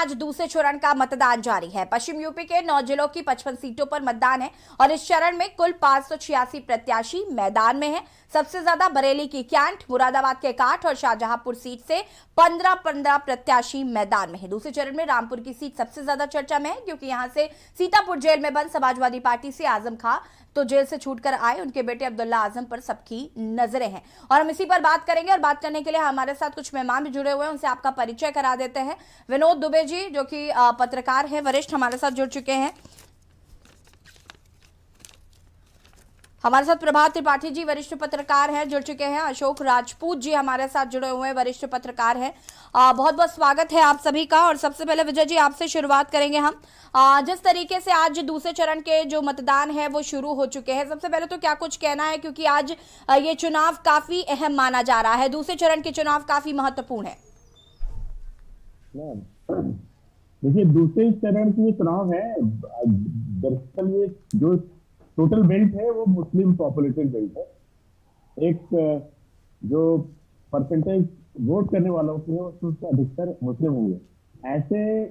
आज दूसरे चरण का मतदान जारी है। पश्चिम यूपी के 9 जिलों की 55 सीटों पर मतदान है और इस चरण में कुल 586 प्रत्याशी मैदान में हैं। सबसे ज्यादा बरेली की कैंट, मुरादाबाद के 8 और शाहजहांपुर सीट से 15 प्रत्याशी मैदान में है। दूसरे चरण में रामपुर की सीट सबसे ज्यादा चर्चा में है क्योंकि यहां से सीतापुर जेल में बंद समाजवादी पार्टी से आजम खां तो जेल से छूटकर आए, उनके बेटे अब्दुल्ला आजम पर सबकी नजरें हैं और हम इसी पर बात करेंगे। और बात करने के लिए हमारे साथ कुछ मेहमान भी जुड़े हुए हैं, उनसे आपका परिचय करा देते हैं। विनोद दुबे जी जो कि पत्रकार हैं, वरिष्ठ, हमारे साथ जुड़ चुके हैं। हमारे साथ प्रभात त्रिपाठी जी वरिष्ठ पत्रकार हैं, जुड़ चुके हैं। अशोक राजपूत जी हमारे साथ जुड़े हुए हैं, वरिष्ठ पत्रकार हैं। बहुत बहुत स्वागत है आप सभी का। और सबसे पहले विजय जी आपसे शुरुआत करेंगे हम। जिस तरीके से आज दूसरे चरण के जो मतदान है वो शुरू हो चुके हैं, सबसे पहले तो क्या कुछ कहना है, क्योंकि आज ये चुनाव काफी अहम माना जा रहा है, दूसरे चरण के चुनाव काफी महत्वपूर्ण है। देखिए, दूसरे चरण की चुनाव है, दरअसल ये जो टोटल बेल्ट है वो मुस्लिम पॉपुलेटेड बेल्ट है। एक जो परसेंटेज वोट करने वालों की है उसमें अधिकतर मुस्लिम होंगे। ऐसे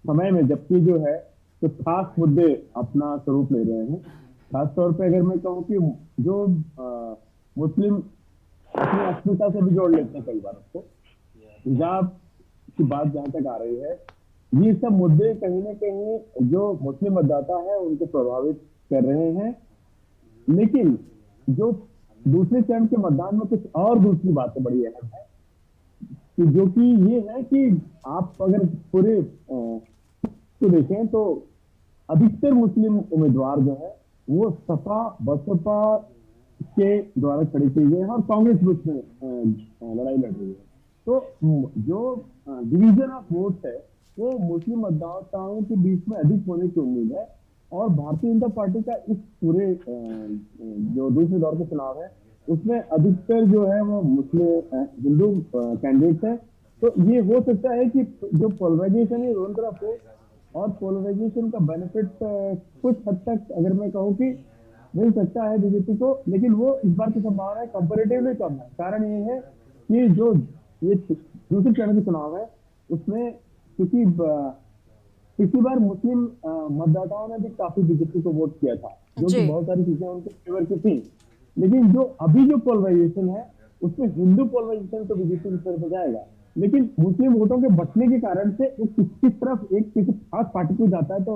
समय में जबकि जो है तो खास मुद्दे अपना स्वरूप ले रहे हैं। खासतौर पे अगर मैं कहूँ कि जो मुस्लिम अपनी अस्मिता से भी जोड़ लेते हैं कई बार उसको, हिजाब की बात जहां तक आ रही है, ये सब मुद्दे कहीं ना कहीं जो मुस्लिम मतदाता है उनको प्रभावित कर रहे हैं। लेकिन जो दूसरे चरण के मतदान में कुछ और दूसरी बातें बड़ी अहम है कि जो कि ये है कि आप अगर पूरे तो देखें तो अधिकतर मुस्लिम उम्मीदवार जो है वो सपा बसपा के द्वारा खड़ी की गई है और कांग्रेस भी उसमें लड़ाई लड़ रही है। तो जो डिवीजन ऑफ वोट है वो मुस्लिम मतदाताओं के बीच में अधिक होने की उम्मीद है। और भारतीय जनता पार्टी का इस पूरे जो दूसरे दौर के चुनाव है उसमें अधिकतर जो है वो मुस्लिम हिंदू कैंडिडेट है। तो ये हो सकता है कि जो पोलराइजेशन है दोनों तरफ हो और पोलराइजेशन का बेनिफिट कुछ हद तक अगर मैं कहूँ कि मिल सकता है बीजेपी को, लेकिन वो इस बार की संभावना है कंपेरेटिवली कम है। कारण ये है कि जो ये दूसरे चरण के चुनाव है उसमें क्योंकि पिछली बार मुस्लिम मतदाताओं ने भी काफी बीजेपी को वोट किया था, जो कि बहुत सारी चीजें उनके फेवर की थी। लेकिन जो अभी जो पोलराइजेशन है उसमें हिंदू पोलराइजेशन तो बीजेपी की तरफ जाएगा, लेकिन मुस्लिम वोटों के बटने के कारण से वो किसी तरफ एक किसी खास पार्टी को जाता है तो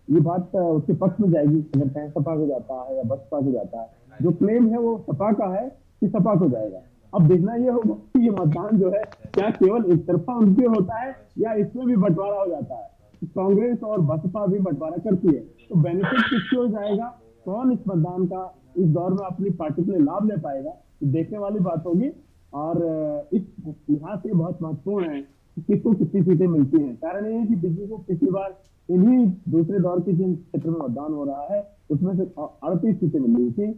ये बात उसके पक्ष में जाएगी। अगर सपा को जाता है या बसपा को जाता है, जो क्लेम है वो सपा का है कि सपा को जाएगा। अब देखना ये होगा कि ये मतदान जो है क्या केवल एक तरफा उनके होता है या इसमें भी बंटवारा हो जाता है। कांग्रेस और बसपा भी बंटवारा करती है, तो बेनिफिट किसको हो जाएगा, कौन इस मतदान का इस दौर में अपनी पार्टी के लिए लाभ ले पाएगा, तो देखने वाली बात होगी। और इस लिहाज से बहुत महत्वपूर्ण है कि किसको कितनी सीटें मिलती हैं। कारण ये है कि बीजेपी को पिछली बार इन्हीं दूसरे दौर के जिन क्षेत्र में मतदान हो रहा है उसमें से 38 सीटें मिल रही थी,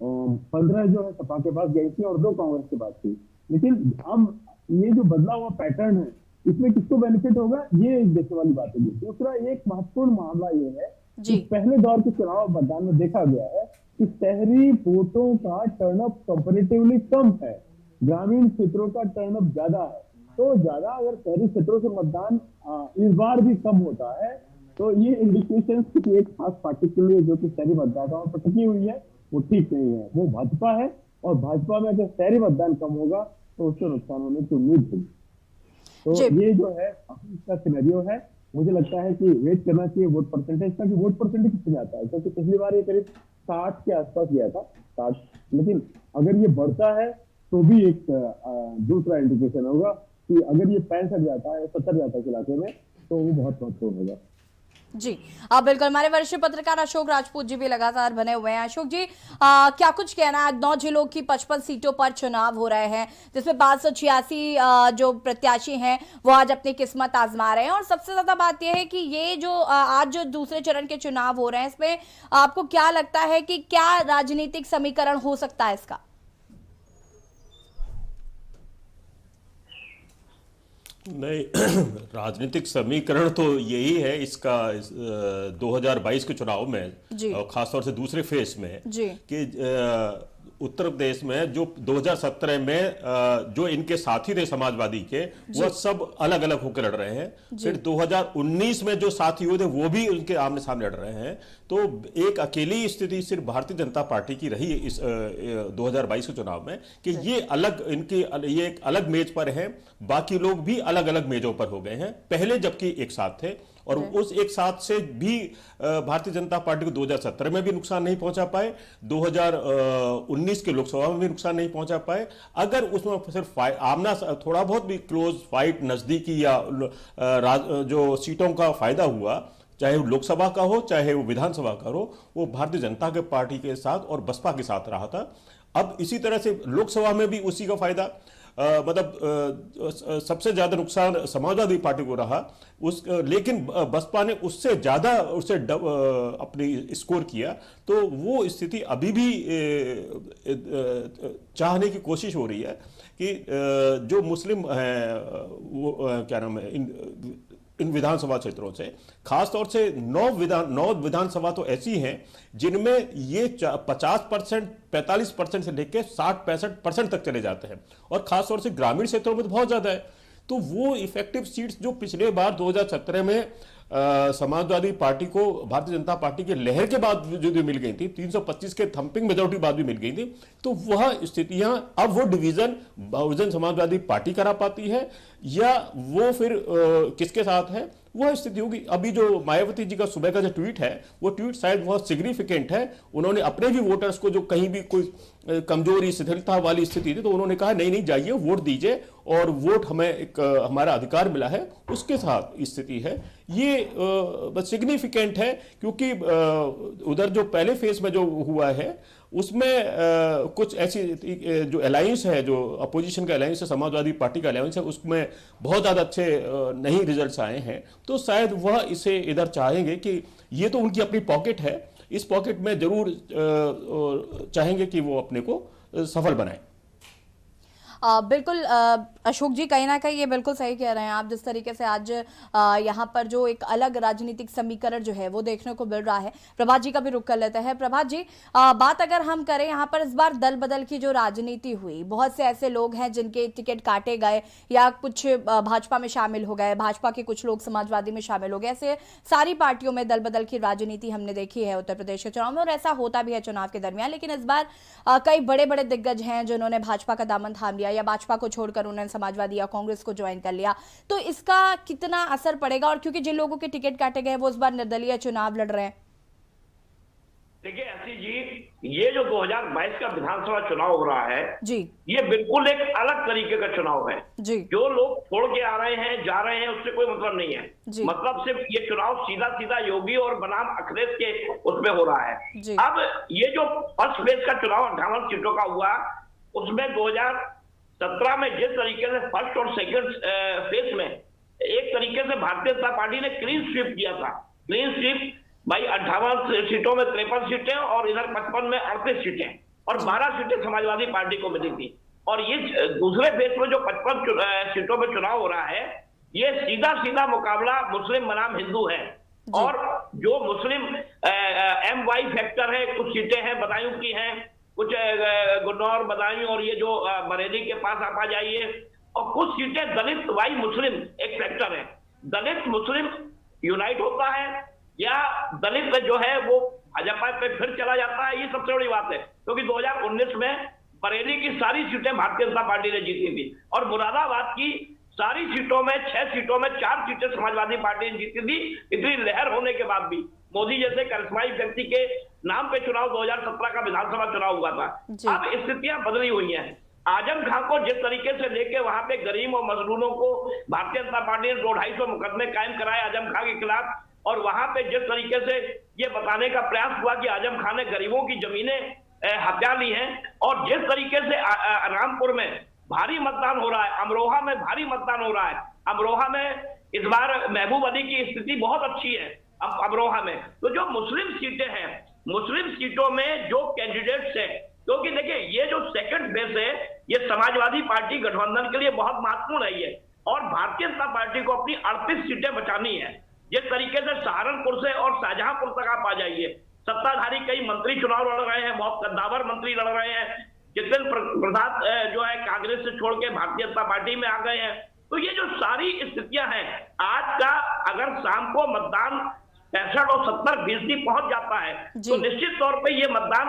15 जो है सपा के पास गई थी और 2 कांग्रेस के पास थी। लेकिन अब ये जो बदला हुआ पैटर्न है इसमें किसको बेनिफिट होगा ये एक देखने वाली बात होगी। दूसरा एक महत्वपूर्ण मामला ये है कि पहले दौर के चुनाव मतदान में देखा गया है कि शहरी वोटों का टर्नअप कंपैरेटिवली कम है, ग्रामीण क्षेत्रों का टर्नअप ज्यादा है। तो ज्यादा अगर शहरी क्षेत्रों से मतदान इस बार भी कम होता है तो ये इंडिकेशन की एक खास पार्टी के लिए जो कि शहरी मतदाताओं पर टिकी हुई है वो ठीक नहीं है, वो भाजपा है। और भाजपा में अगर शहरी मतदान कम होगा तो उससे नुकसान होने की उम्मीद होगी। तो ये जो है इसका सिनेरियो है, मुझे लगता है कि वेट करना चाहिए वोट परसेंटेज का कि वोट परसेंटेज कितने आता है, क्योंकि पिछली बार ये करीब 60 के आसपास गया था 60। लेकिन अगर ये बढ़ता है तो भी एक दूसरा इंडिकेशन होगा कि अगर ये 65 जाता है 70 जाता है इस इलाके में तो वो बहुत महत्वपूर्ण होगा। जी बिल्कुल, हमारे वरिष्ठ पत्रकार अशोक राजपूत जी भी लगातार बने हुए हैं। अशोक जी क्या कुछ कहना है, 9 जिलों की 55 सीटों पर चुनाव हो रहे हैं जिसमें 586 जो प्रत्याशी हैं वो आज अपनी किस्मत आजमा रहे हैं। और सबसे ज्यादा बात यह है कि ये जो आज जो दूसरे चरण के चुनाव हो रहे हैं इसमें आपको क्या लगता है कि क्या राजनीतिक समीकरण हो सकता है इसका? नहीं, राजनीतिक समीकरण तो यही है इसका 2022 के चुनाव में और खासतौर से दूसरे फेज में कि उत्तर प्रदेश में जो 2017 में जो इनके साथी थे समाजवादी के, वह सब अलग अलग होकर लड़ रहे हैं। फिर 2019 में जो साथी हुए थे वो भी उनके आमने सामने लड़ रहे हैं। तो एक अकेली स्थिति सिर्फ भारतीय जनता पार्टी की रही इस 2022 के चुनाव में कि ये अलग ये एक अलग मेज पर है, बाकी लोग भी अलग अलग मेजों पर हो गए हैं। पहले जबकि एक साथ थे और उस एक साथ से भी भारतीय जनता पार्टी को 2017 में भी नुकसान नहीं पहुंचा पाए, 2019 के लोकसभा में भी नुकसान नहीं पहुंचा पाए। अगर उसमें सिर्फ आमना थोड़ा बहुत भी क्लोज फाइट, नजदीकी या जो सीटों का फायदा हुआ, चाहे वो लोकसभा का हो चाहे वो विधानसभा का हो, वो भारतीय जनता के पार्टी के साथ और बसपा के साथ रहा था। अब इसी तरह से लोकसभा में भी उसी का फायदा, मतलब सबसे ज्यादा नुकसान समाजवादी पार्टी को रहा लेकिन बसपा ने उससे ज्यादा अपनी स्कोर किया। तो वो स्थिति अभी भी चाहने की कोशिश हो रही है कि जो मुस्लिम हैं वो क्या नाम है इन विधानसभा क्षेत्रों से, खासतौर से 9 विधानसभा तो ऐसी हैं जिनमें ये 50%, 45% से लेकर 60-65% तक चले जाते हैं, और खासतौर से ग्रामीण क्षेत्रों में तो बहुत ज्यादा है। तो वो इफेक्टिव सीट्स जो पिछले बार 2017 में समाजवादी पार्टी को भारतीय जनता पार्टी के लहर के बाद जो मिल गई थी, 325 के थंपिंग मेजोरिटी बाद भी मिल गई थी, तो वह स्थितियां अब वो डिवीजन बहुजन समाजवादी पार्टी करा पाती है या वो फिर किसके साथ है, वह स्थिति होगी। अभी जो मायावती जी का सुबह का जो ट्वीट है, वो ट्वीट शायद बहुत सिग्निफिकेंट है। उन्होंने अपने भी वोटर्स को जो कहीं भी कोई कमजोरी शिथिलता वाली स्थिति थी, तो उन्होंने कहा नहीं जाइए वोट दीजिए, और वोट हमें एक हमारा अधिकार मिला है, उसके साथ स्थिति है। ये सिग्निफिकेंट है क्योंकि उधर जो पहले फेज में जो हुआ है उसमें कुछ ऐसी जो अलायंस है, जो अपोजिशन का अलायंस है, समाजवादी पार्टी का अलायंस है, उसमें बहुत ज़्यादा अच्छे नहीं रिजल्ट्स आए हैं। तो शायद वह इसे इधर चाहेंगे कि ये तो उनकी अपनी पॉकेट है, इस पॉकेट में जरूर चाहेंगे कि वो अपने को सफल बनाए। बिल्कुल अशोक जी, कहीं ना कहीं ये बिल्कुल सही कह रहे हैं आप। जिस तरीके से आज यहाँ पर जो एक अलग राजनीतिक समीकरण जो है वो देखने को मिल रहा है। प्रभात जी का भी रुख कर लेते हैं। प्रभात जी, बात अगर हम करें यहाँ पर इस बार दल बदल की जो राजनीति हुई, बहुत से ऐसे लोग हैं जिनके टिकट काटे गए या कुछ भाजपा में शामिल हो गए, भाजपा के कुछ लोग समाजवादी में शामिल हो गए। ऐसे सारी पार्टियों में दल बदल की राजनीति हमने देखी है उत्तर प्रदेश के चुनाव में, और ऐसा होता भी है चुनाव के दरमियान। लेकिन इस बार कई बड़े बड़े दिग्गज हैं जिन्होंने भाजपा का दामन थाम लिया या भाजपा को छोड़कर उन्होंने समाजवादी या कांग्रेस को ज्वाइन कर लिया। तो इसका कितना असर पड़ेगा, और क्योंकि जिन लोगों के टिकट काटे गए वो इस बार निर्दलीय चुनाव लड़ रहे हैं? देखिए ऐसी जी, ये जो 2022 का विधानसभा चुनाव हो रहा है जी, ये बिल्कुल एक अलग तरीके का चुनाव है जी। जो लोग छोड़ के आ रहे हैं, जा रहे हैं, उससे कोई मतलब नहीं है जी। मतलब सिर्फ ये चुनाव सीधा सीधा योगी और बनाम अखिलेश के उसमें हो रहा है जी। अब ये जो फर्स्ट फेज का चुनाव 58 सीटों का हुआ, उसमें 2017 में जिस तरीके से फर्स्ट और सेकंड फेज में एक तरीके से भारतीय जनता पार्टी ने क्लीन स्वीप किया था। क्लीन स्वीप भाई 58 सीटों में 53 सीटें और इधर 55 में 38 सीटें और 12 सीटें समाजवादी पार्टी को मिली थी। और ये दूसरे फेज में जो 55 सीटों में चुनाव हो रहा है, ये सीधा सीधा मुकाबला मुस्लिम बनाम हिंदू है। और जो मुस्लिम MY फैक्टर है, कुछ सीटें हैं बदायूं की हैं, कुछ गुन्नौर, बदायूं और ये जो बरेली के पास आप आ जाइए, और कुछ सीटें दलित वाई मुस्लिम एक फैक्टर है। दलित मुस्लिम यूनाइट होता है या दलित जो है वो भाजपा पे फिर चला जाता है, ये सबसे बड़ी बात है। क्योंकि 2019 में बरेली की सारी सीटें भारतीय जनता पार्टी ने जीती थी और मुरादाबाद की सारी सीटों में 6 सीटों में 4 सीटें समाजवादी पार्टी ने जीती थी। इतनी लहर होने के बाद भी मोदी जैसे करिश्माई व्यक्ति के नाम पे चुनाव 2017 का विधानसभा चुनाव हुआ था। अब स्थितियां बदली हुई हैं। आजम खां को जिस तरीके से लेके वहां पे गरीब और मजलूमों को भारतीय जनता पार्टी ने 200-250 मुकदमे कायम कराए आजम खां के खिलाफ, और वहां पे जिस तरीके से ये बताने का प्रयास हुआ कि आजम खान ने गरीबों की जमीनें हत्या ली हैं, और जिस तरीके से रामपुर में भारी मतदान हो रहा है, अमरोहा में भारी मतदान हो रहा है। अमरोहा में इस बार महबूब अली की स्थिति बहुत अच्छी है अमरोहा में। तो जो मुस्लिम सीटें हैं, मुस्लिम सीटों में जो कैंडिडेट्स हैं, क्योंकि देखिए ये जो सेकंड फेज है ये समाजवादी पार्टी गठबंधन के लिए बहुत महत्वपूर्ण है ये, और भारतीय जनता पार्टी को अपनी 38 सीटें बचानी है। जिस तरीके से सहारनपुर से और शाहजहांपुर तक आप आ जाइए, सत्ताधारी कई मंत्री चुनाव लड़ रहे हैं, बहुत कद्दावर मंत्री लड़ रहे हैं, जितेंद्र प्रसाद जो है कांग्रेस से छोड़ के भारतीय जनता पार्टी में आ गए हैं। तो ये जो सारी स्थितियां हैं, आज का अगर शाम को मतदान 65 और 70% पहुंच जाता है तो निश्चित तौर पे ये मतदान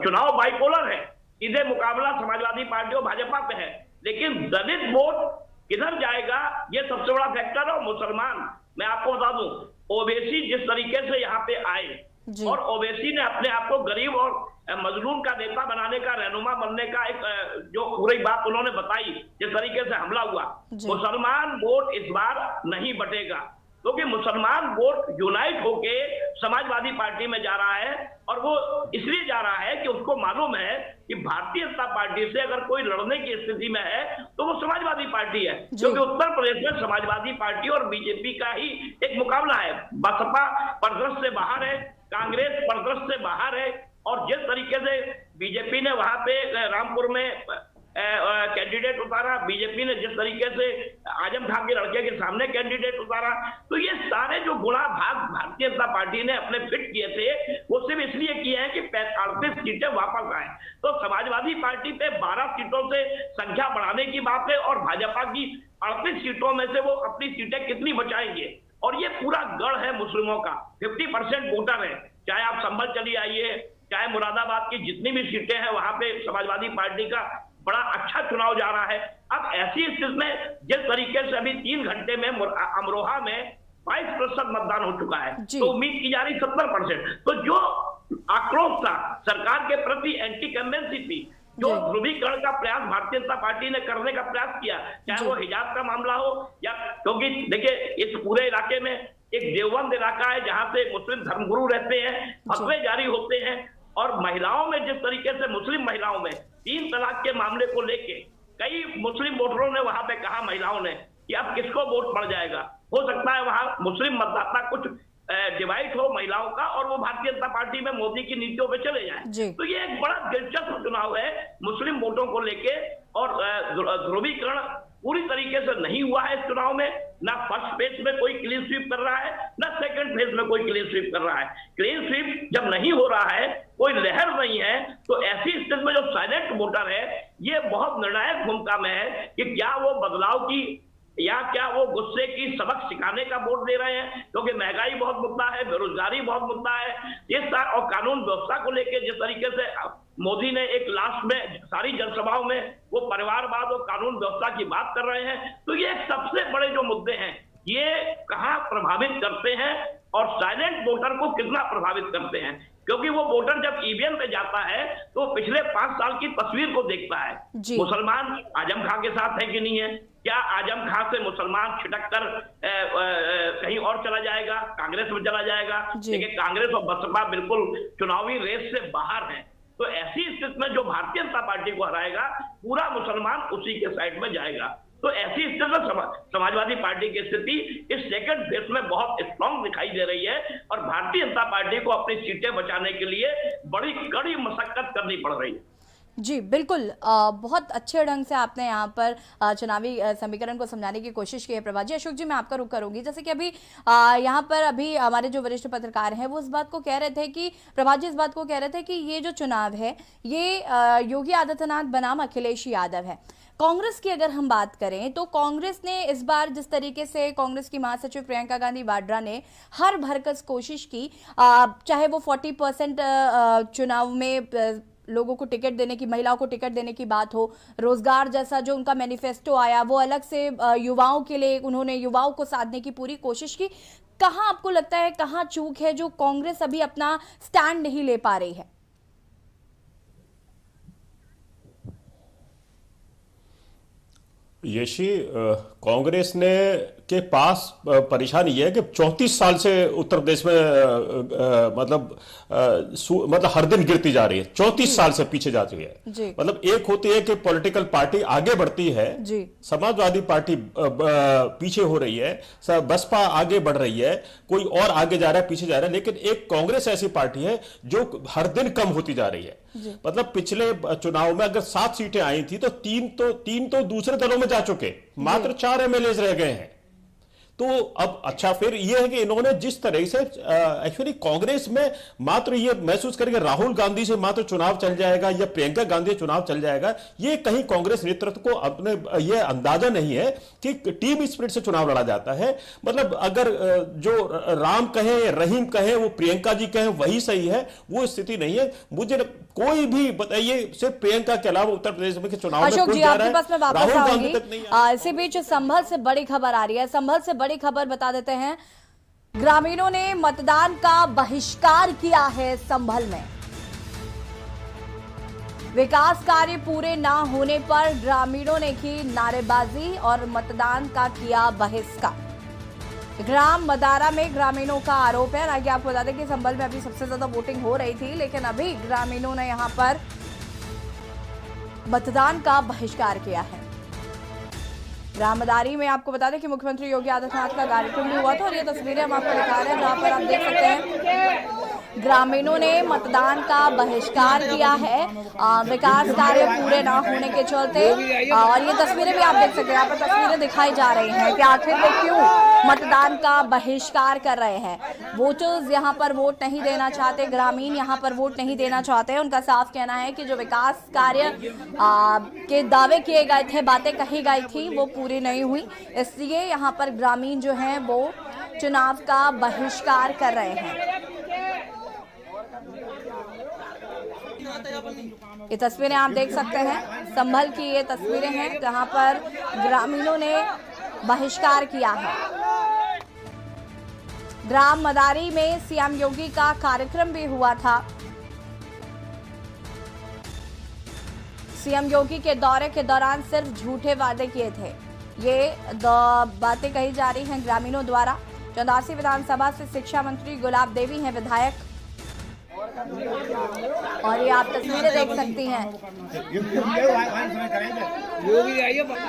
चुनाव बाइपोलर है, सीधे मुकाबला समाजवादी पार्टी और भाजपा पे है। लेकिन दलित वोट किधर जाएगा, ये सबसे बड़ा फैक्टर है। और मुसलमान, मैं आपको बता दूं, ओवैसी जिस तरीके से यहाँ पे आए और ओवैसी ने अपने आप को गरीब और मजलूम का नेता बनाने का, रहनुमा बनने का एक जो पूरी बात उन्होंने बताई, जिस तरीके से हमला हुआ, मुसलमान वोट इस बार नहीं बटेगा, क्योंकि मुसलमान वोट यूनाइट होके समाजवादी पार्टी में जा रहा है। और वो इसलिए जा रहा है कि उसको मालूम है कि भारतीय जनता पार्टी से अगर कोई लड़ने की स्थिति में है तो वो समाजवादी पार्टी है, क्योंकि उत्तर प्रदेश में समाजवादी पार्टी और बीजेपी का ही एक मुकाबला है। बसपा परिदृश्य से बाहर है, कांग्रेस परिदृश्य से बाहर है, और जिस तरीके से बीजेपी ने वहां पे रामपुर में कैंडिडेट उतारा, बीजेपी ने जिस तरीके से आजम खान के लड़के के सामने कैंडिडेट उतारा, तो ये सारे जो गुणा भाग भारतीय जनता पार्टी ने अपने फिट किए थे वो सिर्फ इसलिए किए हैं कि 38 सीटें वापस आए। तो समाजवादी पार्टी पे 12 सीटों से संख्या बढ़ाने की बात है और भाजपा की 38 सीटों में से वो अपनी सीटें कितनी बचाएंगे। और ये पूरा गढ़ है मुस्लिमों का, 50% वोटर है, चाहे आप संभल चली आइए, चाहे मुरादाबाद की जितनी भी सीटें हैं वहां पे समाजवादी पार्टी का बड़ा अच्छा चुनाव जा रहा है। अब ऐसी स्थिति में जिस तरीके से अभी 3 घंटे में अमरोहा में 22% मतदान हो चुका है, तो उम्मीद की जा रही 70%। तो जो आक्रोश था सरकार के प्रति, एंटी कन्वेंसी थी, जो ध्रुवीकरण का प्रयास भारतीय जनता पार्टी ने करने का प्रयास किया, चाहे वो हिजाब का मामला हो या, क्योंकि देखिए इस पूरे इलाके में एक देवबंद इलाका है जहां से मुस्लिम धर्मगुरु रहते हैं, फतवे जारी होते हैं, और महिलाओं में जिस तरीके से मुस्लिम महिलाओं में 3 तलाक के मामले को लेके कई मुस्लिम वोटरों ने वहां पे कहा, महिलाओं ने, कि अब किसको वोट पड़ जाएगा, हो सकता है वहां मुस्लिम मतदाता कुछ डिवाइड हो महिलाओं का और वो भारतीय जनता पार्टी में मोदी की नीतियों पे चले जाएं। तो ये एक बड़ा दिलचस्प चुनाव है मुस्लिम वोटों को लेके, और ध्रुवीकरण पूरी तरीके से नहीं हुआ है इस चुनाव में। ना फर्स्ट फेज में कोई क्लीन स्वीप कर रहा है, ना सेकंड फेज में कोई क्लीन स्वीप कर रहा है। क्लीन स्वीप जब नहीं हो रहा है, कोई लहर नहीं है, तो ऐसी स्थिति में जो साइलेंट वोटर है ये बहुत निर्णायक भूमिका में है कि क्या वो बदलाव की या क्या वो गुस्से की सबक सिखाने का वोट दे रहे हैं, क्योंकि महंगाई बहुत मुद्दा है, बेरोजगारी बहुत मुद्दा है, और कानून व्यवस्था को लेकर जिस तरीके से मोदी ने एक लास्ट में सारी जनसभाओं में वो परिवारवाद और कानून व्यवस्था की बात कर रहे हैं, तो ये सबसे बड़े जो मुद्दे हैं ये कहां प्रभावित करते हैं और साइलेंट वोटर को कितना प्रभावित करते हैं। क्योंकि वो वोटर जब ईवीएम पे जाता है तो पिछले 5 साल की तस्वीर को देखता है, मुसलमान आजम खां के साथ है कि नहीं है, क्या आजम खां से मुसलमान छिटक कर कहीं और चला जाएगा, कांग्रेस में चला जाएगा। लेकिन कांग्रेस और बसपा बिल्कुल चुनावी रेस से बाहर है। तो ऐसी स्थिति में जो भारतीय जनता पार्टी को हराएगा पूरा मुसलमान उसी के साइड में जाएगा। तो ऐसी स्थिति में समाजवादी पार्टी की स्थिति इस सेकंड फेज में बहुत स्ट्रांग दिखाई दे रही है और भारतीय जनता पार्टी को अपनी सीटें बचाने के लिए बड़ी कड़ी मशक्कत करनी पड़ रही है। जी बिल्कुल, बहुत अच्छे ढंग से आपने यहाँ पर चुनावी समीकरण को समझाने की कोशिश की है प्रभा जी। अशोक जी, मैं आपका रुख करूंगी। जैसे कि अभी यहाँ पर अभी हमारे जो वरिष्ठ पत्रकार हैं वो इस बात को कह रहे थे कि प्रभा जी इस बात को कह रहे थे कि ये जो चुनाव है ये योगी आदित्यनाथ बनाम अखिलेश यादव है। कांग्रेस की अगर हम बात करें तो कांग्रेस ने इस बार जिस तरीके से कांग्रेस की महासचिव प्रियंका गांधी वाड्रा ने हर भरकस कोशिश की, चाहे वो 40% चुनाव में लोगों को टिकट देने की, महिलाओं को टिकट देने की बात हो, रोजगार जैसा जो उनका मैनिफेस्टो आया वो अलग से युवाओं के लिए उन्होंने युवाओं को साधने की पूरी कोशिश की। कहां आपको लगता है कहां चूक है जो कांग्रेस अभी अपना स्टैंड नहीं ले पा रही है? यशी कांग्रेस ने के पास परेशानी यह है कि 34 साल से उत्तर प्रदेश में मतलब हर दिन गिरती जा रही है, 34 साल से पीछे जा रही है। मतलब एक होती है कि पॉलिटिकल पार्टी आगे बढ़ती है, समाजवादी पार्टी पीछे हो रही है, बसपा आगे बढ़ रही है, कोई और आगे जा रहा है, पीछे जा रहा है, लेकिन एक कांग्रेस ऐसी पार्टी है जो हर दिन कम होती जा रही है। मतलब पिछले चुनाव में अगर 7 सीटें आई थी तो तीन तो दूसरे दलों में जा चुके, मात्र 4 एमएलए रह गए हैं। तो अब अच्छा फिर ये है कि इन्होंने जिस तरह से एक्चुअली कांग्रेस में मात्र ये महसूस करेंगे राहुल गांधी से मात्र चुनाव चल जाएगा या प्रियंका गांधी से चुनाव चल जाएगा, ये कहीं कांग्रेस नेतृत्व को अपने ये अंदाजा नहीं है कि टीम स्पिरिट से चुनाव लड़ा जाता है। मतलब अगर जो राम कहें रहीम कहें वो प्रियंका जी कहें वही सही है, वो स्थिति नहीं है। मुझे कोई भी बताइए सिर्फ प्रियंका के अलावा उत्तर प्रदेश में चुनाव अशोक जी आपके पास में वापस राहुल आऊंगी। गांधी तक नहीं। इसी बीच संभल से बड़ी खबर आ रही है। संभल से बड़ी खबर बता देते हैं, ग्रामीणों ने मतदान का बहिष्कार किया है। संभल में विकास कार्य पूरे ना होने पर ग्रामीणों ने की नारेबाजी और मतदान का किया बहिष्कार। ग्राम मदारा में ग्रामीणों का आरोप है। हालांकि आपको बता दें कि संभल में अभी सबसे ज्यादा वोटिंग हो रही थी, लेकिन अभी ग्रामीणों ने यहां पर मतदान का बहिष्कार किया है। रामदारी में आपको बता दें कि मुख्यमंत्री योगी आदित्यनाथ का कार्यक्रम भी हुआ था और ये तस्वीरें हम आपको दिखा रहे हैं, जहां पर आप देख सकते हैं ग्रामीणों ने मतदान का बहिष्कार किया है विकास कार्य पूरे ना होने के चलते। और ये तस्वीरें भी आप देख सकते हैं, यहाँ पर तस्वीरें दिखाई जा रही हैं कि आखिर वो क्यों मतदान का बहिष्कार कर रहे हैं। वोटर्स यहाँ पर वोट नहीं देना चाहते, ग्रामीण यहाँ पर वोट नहीं देना चाहते। उनका साफ कहना है कि जो विकास कार्य के दावे किए गए थे, बातें कही गई थी, वो पूरी नहीं हुई, इसलिए यहाँ पर ग्रामीण जो हैं वो चुनाव का बहिष्कार कर रहे हैं। ये तस्वीरें आप देख सकते हैं, संभल की ये तस्वीरें हैं जहां पर ग्रामीणों ने बहिष्कार किया है। ग्राम मदारी में सीएम योगी का कार्यक्रम भी हुआ था। सीएम योगी के दौरे के दौरान सिर्फ झूठे वादे किए थे, ये बातें कही जा रही हैं ग्रामीणों द्वारा। चंदासी विधानसभा से शिक्षा मंत्री गुलाब देवी हैं विधायक, और ये आप तस्वीरें देख सकती हैं।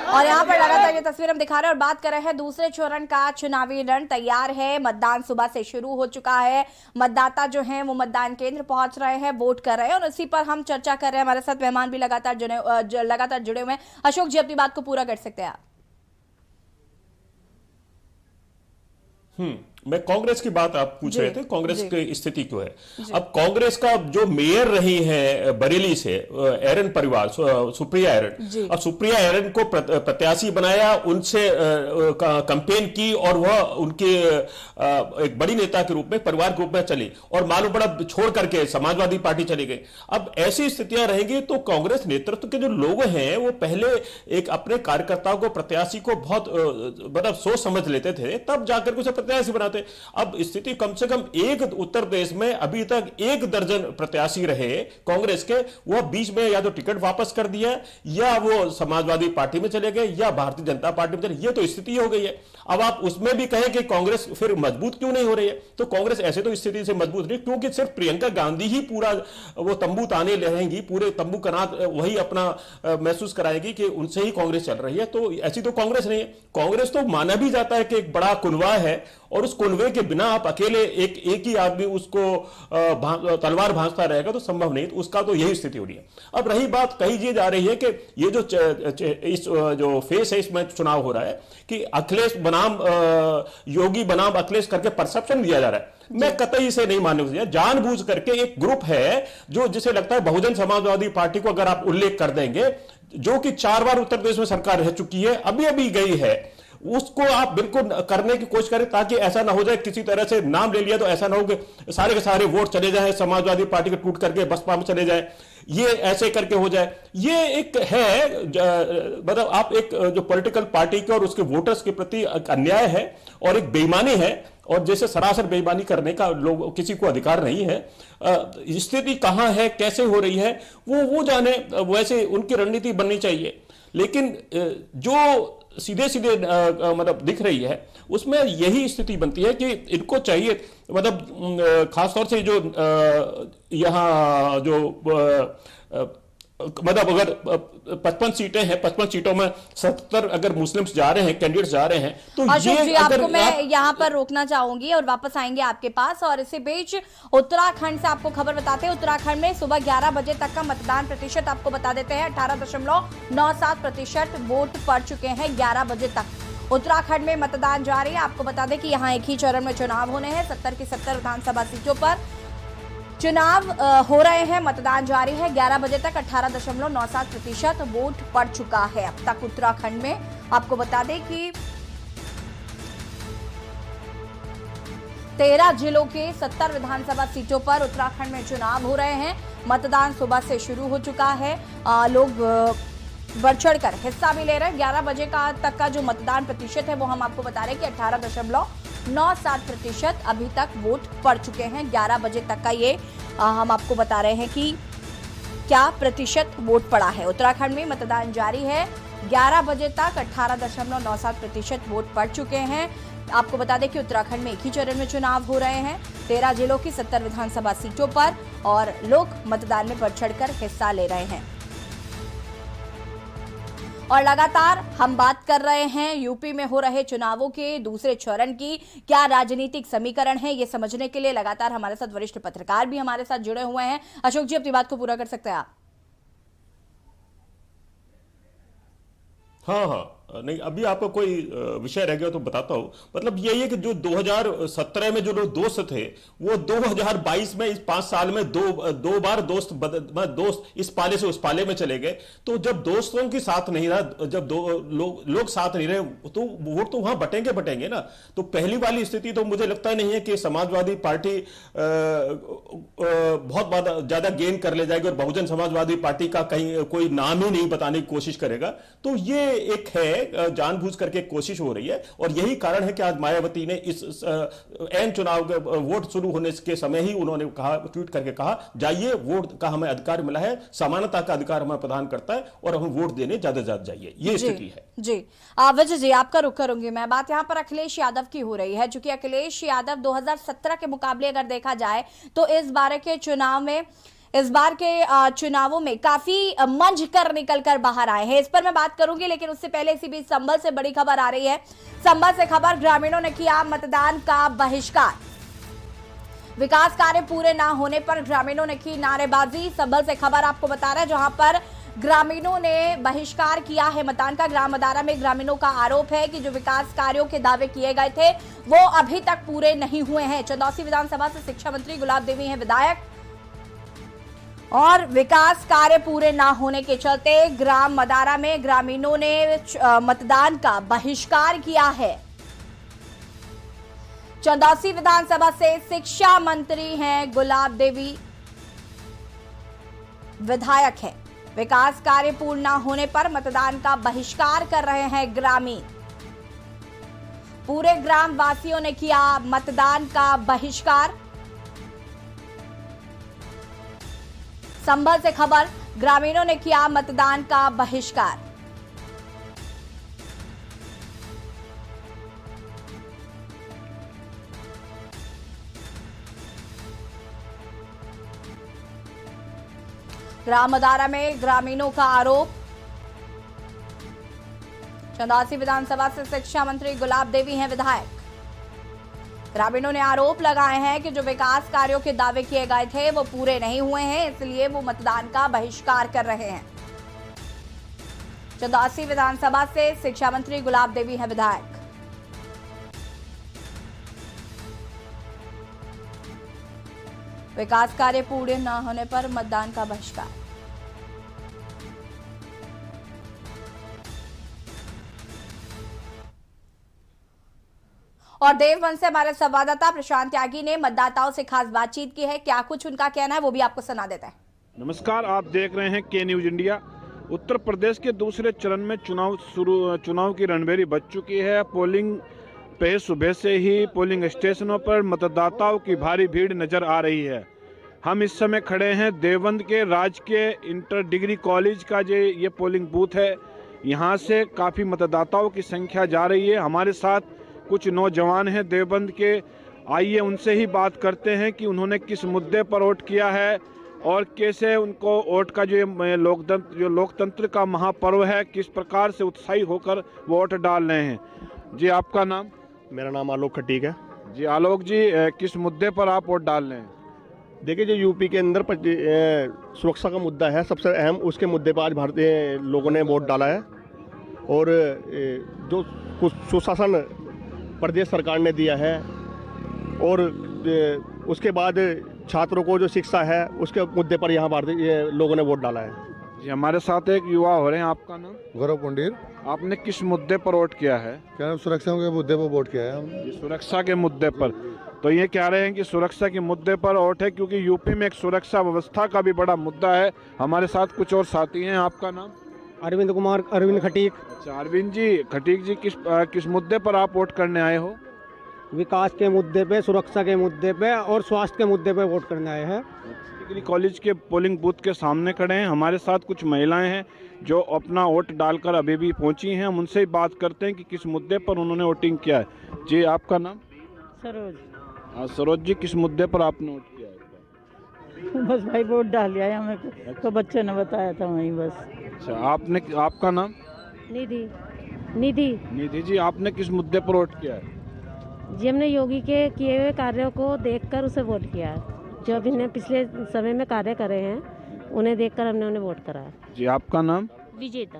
और यहाँ पर लगातार ये तस्वीर हम दिखा रहे हैं और बात कर रहे हैं दूसरे चरण का चुनावी रण तैयार है। मतदान सुबह से शुरू हो चुका है। मतदाता जो हैं वो मतदान केंद्र पहुंच रहे हैं, वोट कर रहे हैं, और इसी पर हम चर्चा कर रहे हैं। हमारे साथ मेहमान भी लगातार जुड़े हुए हैं। अशोक जी अपनी बात को पूरा कर सकते हैं आप। मैं कांग्रेस की बात आप पूछ रहे थे, कांग्रेस की स्थिति क्यों है। अब कांग्रेस का जो मेयर रही है बरेली से एरन परिवार, सुप्रिया एरन, अब सुप्रिया एरन को प्रत्याशी बनाया, उनसे कैंपेन की और वह उनके एक बड़ी नेता के रूप में परिवार के रूप में चली और मालूम पड़ा छोड़ करके समाजवादी पार्टी चली गई। अब ऐसी स्थितियां रहेंगी तो कांग्रेस नेतृत्व के जो लोग हैं वो पहले एक अपने कार्यकर्ताओं को, प्रत्याशी को बहुत मतलब सोच समझ लेते थे, तब जाकर उसे प्रत्याशी बनाते। अब स्थिति कम से कम एक उत्तर प्रदेश में अभी तक 1 दर्जन प्रत्याशी रहे कांग्रेस के, वह बीच में या तो टिकट वापस कर दिया या वो समाजवादी पार्टी में चले गए या भारतीय जनता पार्टी में चले। ये तो स्थिति हो गई है। अब आप उसमें भी कहें कि कांग्रेस फिर मजबूत क्यों नहीं हो रही है, तो कांग्रेस ऐसे तो स्थिति से मजबूत नहीं, क्योंकि सिर्फ प्रियंका गांधी ही पूरा वो तंबू ताने रहेंगी, पूरे तंबू का नाथ वही अपना महसूस कराएगी कि उनसे ही कांग्रेस चल रही है। तो ऐसी तो कांग्रेस नहीं है। कांग्रेस तो माना भी जाता है कि एक बड़ा कुनवा है और उस कुनवे के बिना आप अकेले एक ही आदमी उसको तलवार भांजता रहेगा तो संभव नहीं। तो उसका तो यही स्थिति हो रही है। अब रही बात, कही जा रही है कि ये जो फेस है इसमें चुनाव हो रहा है कि अखिलेश बनाम योगी बनाम अखिलेश करके परसेप्शन दिया जा रहा है। मैं कतई से नहीं मानने को, जानबूझ करके एक ग्रुप है जो जिसे लगता है बहुजन समाजवादी पार्टी को अगर आप उल्लेख कर देंगे, जो कि 4 बार उत्तर प्रदेश में सरकार रह चुकी है, अभी गई है, उसको आप बिल्कुल करने की कोशिश करें ताकि ऐसा ना हो जाए किसी तरह से नाम ले लिया तो ऐसा ना हो कि सारे के सारे वोट चले जाए समाजवादी पार्टी के, टूट करके बसपा में चले जाए, ये ऐसे करके हो जाए। ये एक है मतलब आप एक जो पॉलिटिकल पार्टी के और उसके वोटर्स के प्रति अन्याय है और एक बेईमानी है, और जैसे सरासर बेईमानी करने का लोग किसी को अधिकार नहीं है। स्थिति कहां है, कैसे हो रही है, वो जाने, वैसे उनकी रणनीति बननी चाहिए। लेकिन जो सीधे मतलब दिख रही है उसमें यही स्थिति बनती है कि इनको चाहिए, मतलब खासतौर से जो यहाँ जो मतलब अगर 55 सीटें हैं, 55 सीटों में 77 अगर मुस्लिम्स जा रहे हैं, कैंडिडेट्स जा रहे हैं, तो अशोक ये जी आपको मैं यहाँ पर रोकना चाहूंगी और वापस आएंगे आपके पास। और इसी बीच उत्तराखंड से आपको खबर बताते हैं, उत्तराखंड में सुबह 11 बजे तक का मतदान प्रतिशत आपको बता देते हैं 18.97% वोट पड़ चुके हैं 11 बजे तक। उत्तराखंड में मतदान जारी है। आपको बता दें कि यहां एक ही चरण में चुनाव होने हैं। 70 की 70 विधानसभा सीटों पर चुनाव हो रहे हैं। मतदान जारी है। 11 बजे तक 18.97% वोट पड़ चुका है अब तक उत्तराखंड में। आपको बता दें कि 13 जिलों के 70 विधानसभा सीटों पर उत्तराखंड में चुनाव हो रहे हैं। मतदान सुबह से शुरू हो चुका है। लोग बढ़ चढ़कर हिस्सा भी ले रहे हैं। 11 बजे तक का जो मतदान प्रतिशत है वो हम आपको बता रहे हैं कि 18.97% अभी तक वोट पड़ चुके हैं। 11 बजे तक का ये हम आपको बता रहे हैं कि क्या प्रतिशत वोट पड़ा है। उत्तराखंड में मतदान जारी है। 11 बजे तक 18.97% वोट पड़ चुके हैं। आपको बता दें कि उत्तराखंड में एक ही चरण में चुनाव हो रहे हैं। 13 जिलों की 70 विधानसभा सीटों पर और लोग मतदान में बढ़ चढ़कर हिस्सा ले रहे हैं। और लगातार हम बात कर रहे हैं यूपी में हो रहे चुनावों के दूसरे चरण की। क्या राजनीतिक समीकरण है ये समझने के लिए लगातार हमारे साथ वरिष्ठ पत्रकार भी हमारे साथ जुड़े हुए हैं। अशोक जी, अपनी बात को पूरा कर सकते हैं आप? हाँ, नहीं, अभी आपको कोई विषय रह गया तो बताता हूं। मतलब यही है कि जो 2017 में जो लोग दोस्त थे वो 2022 में इस 5 साल में दो बार दोस्त इस पाले से उस पाले में चले गए। तो जब दोस्तों के साथ नहीं रहा, जब लोग साथ नहीं रहे तो वोट तो वहां बटेंगे ना। तो पहली वाली स्थिति तो मुझे लगता नहीं है कि समाजवादी पार्टी बहुत ज्यादा गेन कर ले जाएगी और बहुजन समाजवादी पार्टी का कहीं कोई नाम ही नहीं बताने की कोशिश करेगा। तो ये एक है जानबूझ करके कोशिश हो रही है और यही कारण है कि आज मायावती ने इस एन चुनाव वोट शुरू होने के समय ही उन्होंने कहा, ट्वीट करके कहा, जाइए, वोट का हमें अधिकार मिला है, समानता का अधिकार हमें प्रदान करता है और हम वोट देने ज्यादा से ज्यादा जाइए। ये स्थिति है जी। विजय जी, आपका रुख करूंगी मैं। बात यहां पर अखिलेश यादव की हो रही है। चूंकि अखिलेश यादव 2017 के मुकाबले अगर देखा जाए तो इस बार के चुनावों में काफी मंझ कर निकल कर बाहर आए हैं। इस पर मैं बात करूंगी, लेकिन उससे पहले इसी बीच संभल से बड़ी खबर आ रही है। संभल से खबर, ग्रामीणों ने किया मतदान का बहिष्कार। विकास कार्य पूरे ना होने पर ग्रामीणों ने की नारेबाजी। संभल से खबर आपको बता रहा है, जहां पर ग्रामीणों ने बहिष्कार किया है मतदान का। ग्राम अदारा में ग्रामीणों का आरोप है कि जो विकास कार्यों के दावे किए गए थे वो अभी तक पूरे नहीं हुए हैं। चंदौसी विधानसभा से शिक्षा मंत्री गुलाब देवी हैं विधायक और विकास कार्य पूरे ना होने के चलते ग्राम मदारा में ग्रामीणों ने मतदान का बहिष्कार किया है। चंदौसी विधानसभा से शिक्षा मंत्री हैं गुलाब देवी विधायक है। विकास कार्य पूर्ण न होने पर मतदान का बहिष्कार कर रहे हैं ग्रामीण। पूरे ग्राम वासियों ने किया मतदान का बहिष्कार। संभल से खबर, ग्रामीणों ने किया मतदान का बहिष्कार। ग्राम अदारा में ग्रामीणों का आरोप। चंदौसी विधानसभा से शिक्षा मंत्री गुलाब देवी हैं विधायक। ग्रामीणों ने आरोप लगाए हैं कि जो विकास कार्यों के दावे किए गए थे वो पूरे नहीं हुए हैं, इसलिए वो मतदान का बहिष्कार कर रहे हैं। चंदौसी विधानसभा से शिक्षा मंत्री गुलाब देवी हैं विधायक। विकास कार्य पूरे न होने पर मतदान का बहिष्कार। और देवबंद से हमारे संवाददाता प्रशांत त्यागी ने मतदाताओं से खास बातचीत की है। क्या कुछ उनका कहना है वो भी आपको सुना देता है। नमस्कार, आप देख रहे हैं के न्यूज इंडिया। उत्तर प्रदेश के दूसरे चरण में चुनाव की रणभेरी बज चुकी है। पोलिंग पे सुबह से ही पोलिंग स्टेशनों पर मतदाताओं की भारी भीड़ नजर आ रही है। हम इस समय खड़े हैं देवबंद के राजकीय इंटर डिग्री कॉलेज का जो ये पोलिंग बूथ है। यहाँ से काफ़ी मतदाताओं की संख्या जा रही है। हमारे साथ कुछ नौजवान हैं देवबंद के, आइए उनसे ही बात करते हैं कि उन्होंने किस मुद्दे पर वोट किया है और कैसे उनको वोट का जो लोकतंत्र का महापर्व है, किस प्रकार से उत्साही होकर वोट डाल रहे हैं। जी, आपका नाम? मेरा नाम आलोक खटीक है। जी आलोक जी, किस मुद्दे पर आप वोट डाल रहे हैं? देखिए, जो यूपी के अंदर सुरक्षा का मुद्दा है सबसे अहम, उसके मुद्दे पर आज भारतीय लोगों ने वोट डाला है। और जो कुछ सुशासन प्रदेश सरकार ने दिया है और उसके बाद छात्रों को जो शिक्षा है उसके मुद्दे पर यहाँ भारतीय लोगों ने वोट डाला है। जी, हमारे साथ एक युवा हो रहे हैं, आपका नाम? गौरव पंडित। आपने किस मुद्दे पर वोट किया है? क्या सुरक्षा के मुद्दे पर वोट किया है हम। सुरक्षा के मुद्दे पर। तो ये कह रहे हैं कि सुरक्षा के मुद्दे पर वोट है क्योंकि यूपी में एक सुरक्षा व्यवस्था का भी बड़ा मुद्दा है। हमारे साथ कुछ और साथी हैं, आपका नाम? अरविंद कुमार, अरविंद खटीक। अच्छा, अरविंद जी, खटीक जी, किस मुद्दे पर आप वोट करने आए हो? विकास के मुद्दे पे, सुरक्षा के मुद्दे पे और स्वास्थ्य के मुद्दे पे वोट करने आए हैं। डिग्री कॉलेज के पोलिंग बूथ के सामने खड़े हैं। हमारे साथ कुछ महिलाएं हैं जो अपना वोट डालकर अभी भी पहुंची हैं। हम उनसे ही बात करते हैं कि किस मुद्दे पर उन्होंने वोटिंग किया है। जी, आपका नाम? सरोज। सरोज जी, किस मुद्दे पर आपने वोट किया है? बस भाई वोट डाल दिया हमें, तो बच्चे ने बताया था वहीं बस। अच्छा, आपका नाम? निधि। निधि। निधि जी, आपने किस मुद्दे पर वोट किया है? जी, हमने योगी के किए हुए कार्यों को देखकर उसे वोट किया है। जो अभी ने पिछले समय में कार्य करे हैं उन्हें देखकर हमने उन्हें वोट करा है। जी, आपका नाम? विजेता।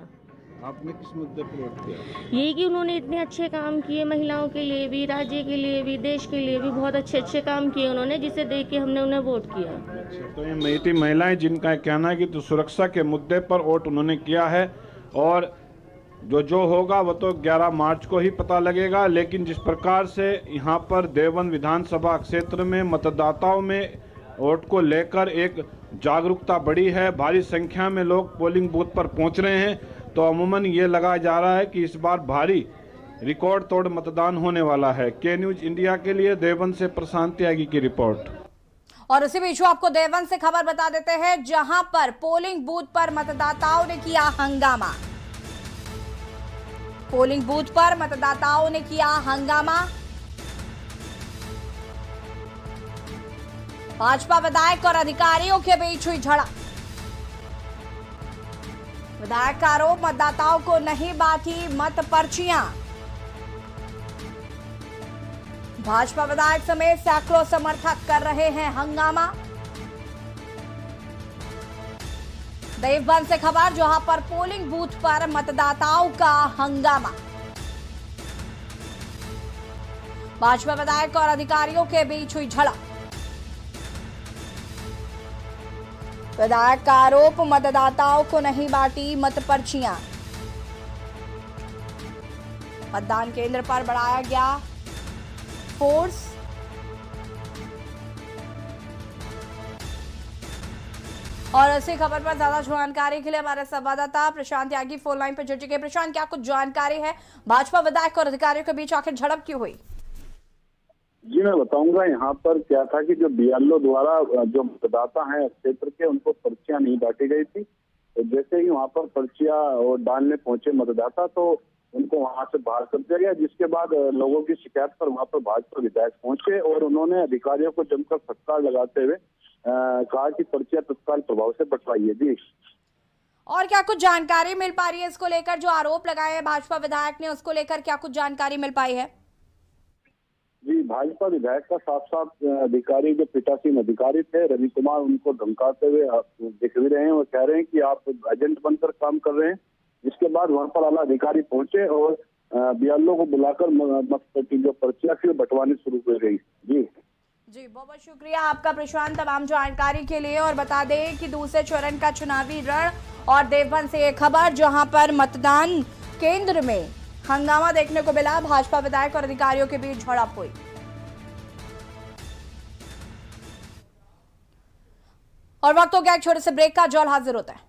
आपने किस मुद्दे पर वोट किया? यही कि उन्होंने इतने अच्छे काम किए, महिलाओं के लिए भी, राज्य के लिए भी, देश के लिए भी बहुत अच्छे काम किए उन्होंने, जिसे देख के हमने उन्हें वोट किया। अच्छा, तो ये महिलाएं जिनका कहना है कि तो सुरक्षा के मुद्दे पर वोट उन्होंने किया है और जो होगा वो तो 11 मार्च को ही पता लगेगा। लेकिन जिस प्रकार से यहाँ पर देवबंद विधानसभा क्षेत्र में मतदाताओं में वोट को लेकर एक जागरूकता बढ़ी है, भारी संख्या में लोग पोलिंग बूथ पर पहुँच रहे हैं, तो अमूमन ये लगाया जा रहा है कि इस बार भारी रिकॉर्ड तोड़ मतदान होने वाला है। के न्यूज इंडिया के लिए देवबंद से प्रशांत त्यागी की रिपोर्ट। और उसी बीच आपको देवबंद से खबर बता देते हैं, जहां पर पोलिंग बूथ पर मतदाताओं ने किया हंगामा। पोलिंग बूथ पर मतदाताओं ने किया हंगामा। भाजपा विधायक और अधिकारियों के बीच हुई झड़प। विधायक का आरोप, मतदाताओं को नहीं बांटी मत पर्चियां। भाजपा विधायक समेत सैकड़ों समर्थक कर रहे हैं हंगामा। देवबंद से खबर, जहां पर पोलिंग बूथ पर मतदाताओं का हंगामा। भाजपा विधायक और अधिकारियों के बीच हुई झड़प। विधायक का आरोप, मतदाताओं को नहीं बांटी मत पर्चियां। मतदान केंद्र पर बढ़ाया गया फोर्स। और इसी खबर पर ज्यादा जानकारी के लिए हमारे संवाददाता प्रशांत त्यागी फोन लाइन पर जुड़ चुके। प्रशांत, क्या कुछ जानकारी है, भाजपा विधायक और अधिकारियों के बीच आखिर झड़प क्यों हुई? जी, मैं बताऊंगा। यहाँ पर क्या था कि जो बीएलओ द्वारा जो मतदाता हैं क्षेत्र के, उनको पर्चियां नहीं बांटी गई थी। तो जैसे ही वहाँ पर पर्चियां और डालने पहुंचे मतदाता, तो उनको वहां से बाहर कर दिया गया, जिसके बाद लोगों की शिकायत पर वहां पर भाजपा विधायक पहुंचे और उन्होंने अधिकारियों को जमकर फटकार लगाते हुए कहा कि पर्चियां तत्काल प्रभाव से बंटवाइए। जी, और क्या कुछ जानकारी मिल पा रही है इसको लेकर? जो आरोप लगाए हैं भाजपा विधायक ने, उसको लेकर क्या कुछ जानकारी मिल पाई है? जी, भाजपा विधायक का साफ अधिकारी, जो पीठासीन अधिकारी थे रवि कुमार, उनको धमकाते हुए दिख भी रहे हैं। वो कह रहे हैं कि आप एजेंट बनकर काम कर रहे हैं। जिसके बाद वहां पर आला अधिकारी पहुंचे और बीएलओ को बुलाकर मतपेटी जो पर्चियां थी बंटवानी शुरू कर गई। जी, बहुत शुक्रिया आपका प्रशांत तमाम जानकारी के लिए। और बता दें कि दूसरे चरण का चुनावी रण और देवबंद से एक खबर, जहां पर मतदान केंद्र में हंगामा देखने को मिला। भाजपा विधायक और अधिकारियों के बीच झड़प हुई। और वक्त हो गया एक छोटे से ब्रेक का। जल्द हाजिर होता है।